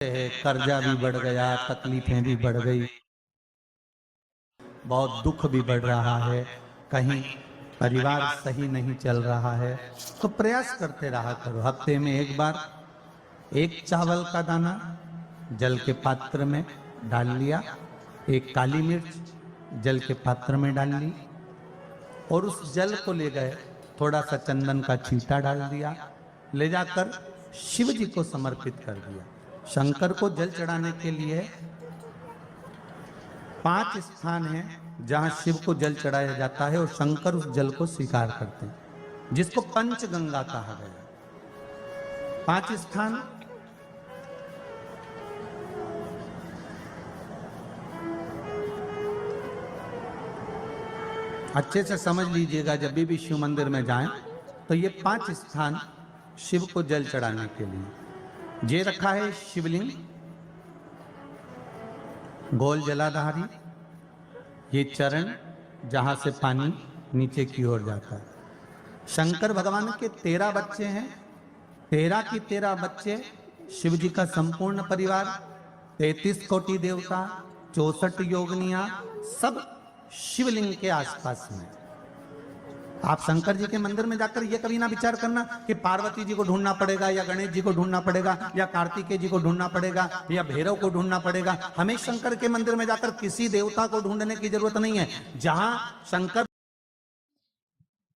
कर्जा भी बढ़ गया, तकलीफें भी बढ़ गई, बहुत दुख भी बढ़ रहा है, कहीं परिवार सही नहीं चल रहा है, तो प्रयास करते रहा करो। हफ्ते में एक बार एक चावल का दाना जल के पात्र में डाल लिया, एक काली मिर्च जल के पात्र में डाल ली और उस जल को ले गए, थोड़ा सा चंदन का छींटा डाल दिया, ले जाकर शिव जी को समर्पित कर दिया। शंकर को जल चढ़ाने के लिए 5 स्थान हैं जहां शिव को जल चढ़ाया जाता है और शंकर उस जल को स्वीकार करते हैं, जिसको पंचगंगा कहा गया। 5 स्थान अच्छे से समझ लीजिएगा, जब भी शिव मंदिर में जाएं तो ये 5 स्थान शिव को जल चढ़ाने के लिए ये रखा है। शिवलिंग, गोल जलाधारी, ये चरण जहां से पानी नीचे की ओर जाता है। शंकर भगवान के 13 बच्चे हैं, 13 की 13 बच्चे, शिव जी का संपूर्ण परिवार, 33 कोटि देवता, 64 योगनियां, सब शिवलिंग के आसपास में। आप शंकर जी के मंदिर में जाकर ये कभी ना विचार करना कि पार्वती जी को ढूंढना पड़ेगा या गणेश जी को ढूंढना पड़ेगा या कार्तिकेय जी को ढूंढना पड़ेगा या भैरव को ढूंढना पड़ेगा। हमें शंकर के मंदिर में जाकर किसी देवता को ढूंढने की जरूरत नहीं है। जहां शंकर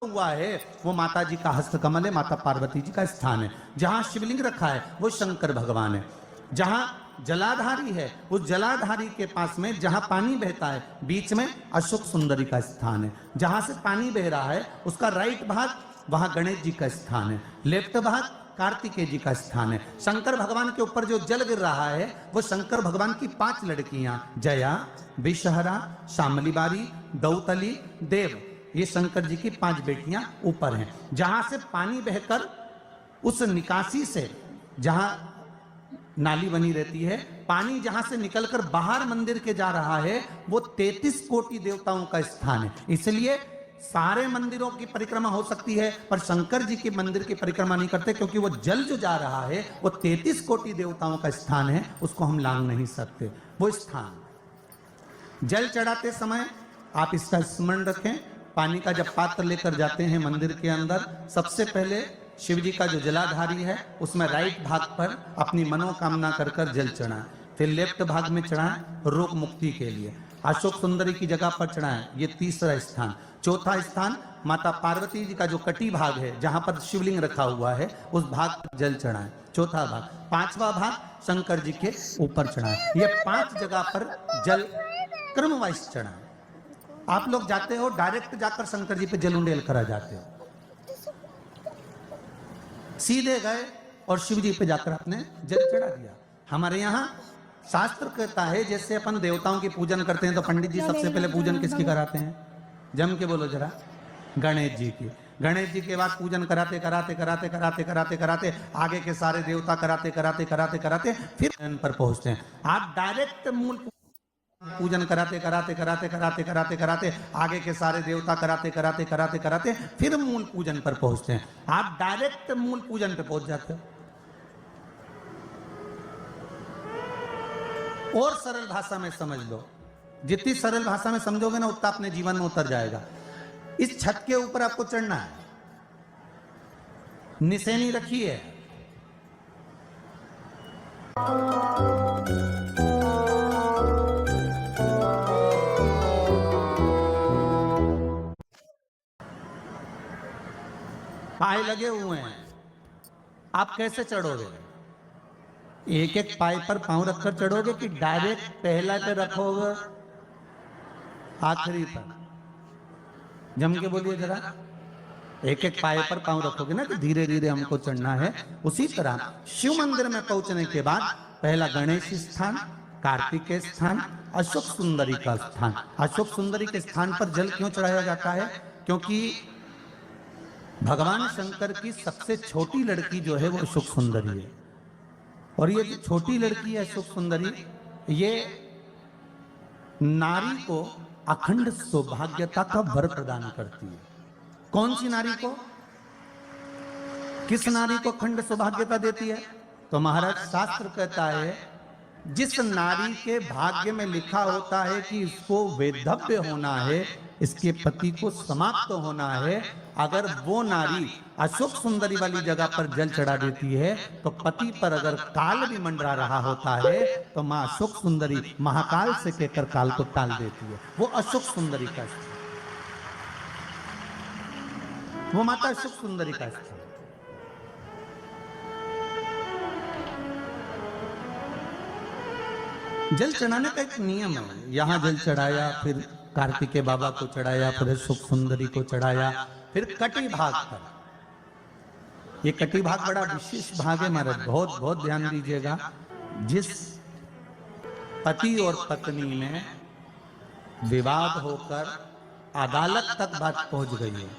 हुआ है वो माता जी का हस्तकमल है, माता पार्वती जी का स्थान है। जहां शिवलिंग रखा है वो शंकर भगवान है। जहां जलाधारी है उस जलाधारी के पास में जहां पानी बहता है बीच में अशोक सुंदरी का स्थान है। जहां से पानी बह रहा है उसका राइट भाग, वहां गणेश जी का स्थान है, लेफ्ट भाग कार्तिकेय जी का स्थान है। शंकर भगवान के ऊपर जो जल गिर रहा है वो शंकर भगवान की 5 लड़कियां, जया, विषहरा, शामली बारी, दौतली, देव, ये शंकर जी की 5 बेटियां ऊपर हैं। जहां से पानी बहकर उस निकासी से, जहां नाली बनी रहती है, पानी जहां से निकलकर बाहर मंदिर के जा रहा है वो 33 कोटि देवताओं का स्थान है। इसलिए सारे मंदिरों की परिक्रमा हो सकती है पर शंकर जी के मंदिर की परिक्रमा नहीं करते, क्योंकि वो जल जो जा रहा है वो 33 कोटि देवताओं का स्थान है, उसको हम लांघ नहीं सकते। वो स्थान जल चढ़ाते समय आप इसका स्मरण रखें। पानी का जब पात्र लेकर जाते हैं मंदिर के अंदर, सबसे पहले शिव जी का जो जलाधारी है उसमें राइट भाग पर अपनी मनोकामना कर कर जल चढ़ाएं, फिर लेफ्ट भाग में चढ़ाएं रोग मुक्ति के लिए। अशोक सुंदरी की जगह पर चढ़ाएं, ये 3रा स्थान। 4था स्थान माता पार्वती जी का जो कटी भाग है जहां पर शिवलिंग रखा हुआ है उस भाग पर जल चढ़ाएं, 4था भाग। 5वां भाग शंकर जी के ऊपर चढ़ाएं। ये 5 जगह पर जल क्रमवाइज चढ़ाएं। आप लोग जाते हो डायरेक्ट जाकर शंकर जी पे जल उंडेल करा जाते हो, सीधे गए और शिव जी पे जाकर आपने जल चढ़ा दिया। हमारे यहाँ शास्त्र कहता है जैसे अपन देवताओं की पूजन करते हैं तो पंडित जी सबसे पहले पूजन किसकी कराते हैं? जम के बोलो जरा, गणेश जी की। गणेश जी के बाद पूजन कराते कराते कराते कराते कराते कराते आगे के सारे देवता कराते कराते कराते कराते फिर इन पर पहुंचते हैं। आप डायरेक्ट मूल पूजन कराते कराते कराते कराते कराते कराते आगे के सारे देवता कराते कराते कराते कराते फिर मूल पूजन पर पहुंचते हैं। आप डायरेक्ट मूल पूजन पे पहुंच जाते हो। और सरल भाषा में समझ लो, जितनी सरल भाषा में समझोगे ना उतना अपने जीवन में उतर जाएगा। इस छत के ऊपर आपको चढ़ना है, निशानी रखी है, पाए लगे हुए हैं। आप कैसे चढ़ोगे? एक एक पाए पर पांव रखकर चढ़ोगे कि डायरेक्ट पहला पे रखोगे आखिरी पर? जम के बोलिए जरा। एक एक पाए पर पांव रखोगे ना कि धीरे धीरे हमको चढ़ना है। उसी तरह शिव मंदिर में पहुंचने के बाद पहला गणेश स्थान, कार्तिकेय स्थान, अशोक सुंदरी का स्थान। अशोक सुंदरी के स्थान पर जल क्यों चढ़ाया जाता है? क्योंकि भगवान शंकर की सबसे छोटी लड़की जो है वो अशोक सुंदरी है, और ये जो छोटी लड़की है अशोक सुंदरी, ये नारी को अखंड सौभाग्यता का वर प्रदान करती है। कौन सी नारी को? किस नारी को अखंड सौभाग्यता देती है? तो महाराज शास्त्र कहता है जिस नारी के भाग्य में लिखा होता है कि इसको वैधव्य होना है, इसके पति को समाप्त होना है, अगर वो नारी अशोक सुंदरी वाली जगह पर जल चढ़ा देती है तो पति पर अगर काल भी मंडरा रहा होता है तो मां अशोक सुंदरी महाकाल से कहकर काल को टाल देती है। वो अशोक सुंदरी का स्थल, वो माता अशोक सुंदरी का स्थल। जल चढ़ाने का एक नियम है। यहां जल चढ़ाया, फिर कार्तिकेय बाबा को चढ़ाया, फिर अशोक सुंदरी को चढ़ाया, फिर कटी भाग पर। ये कटी भाग बड़ा विशेष भाग है महाराज, बहुत बहुत ध्यान दीजिएगा। जिस पति और पत्नी में विवाद होकर अदालत तक बात पहुंच गई है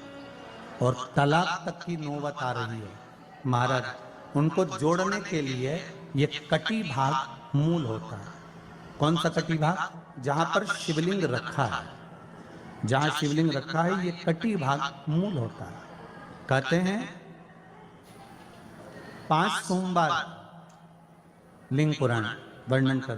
और तलाक तक की नौबत आ रही है, महाराज उनको जोड़ने के लिए ये कटी भाग मूल होता है। कौन सा कटी भाग? जहां पर शिवलिंग रखा है, जहां शिवलिंग रखा है ये कटी भाग मूल होता है। कहते हैं 5 सोमवार लिंग पुराण वर्णन कर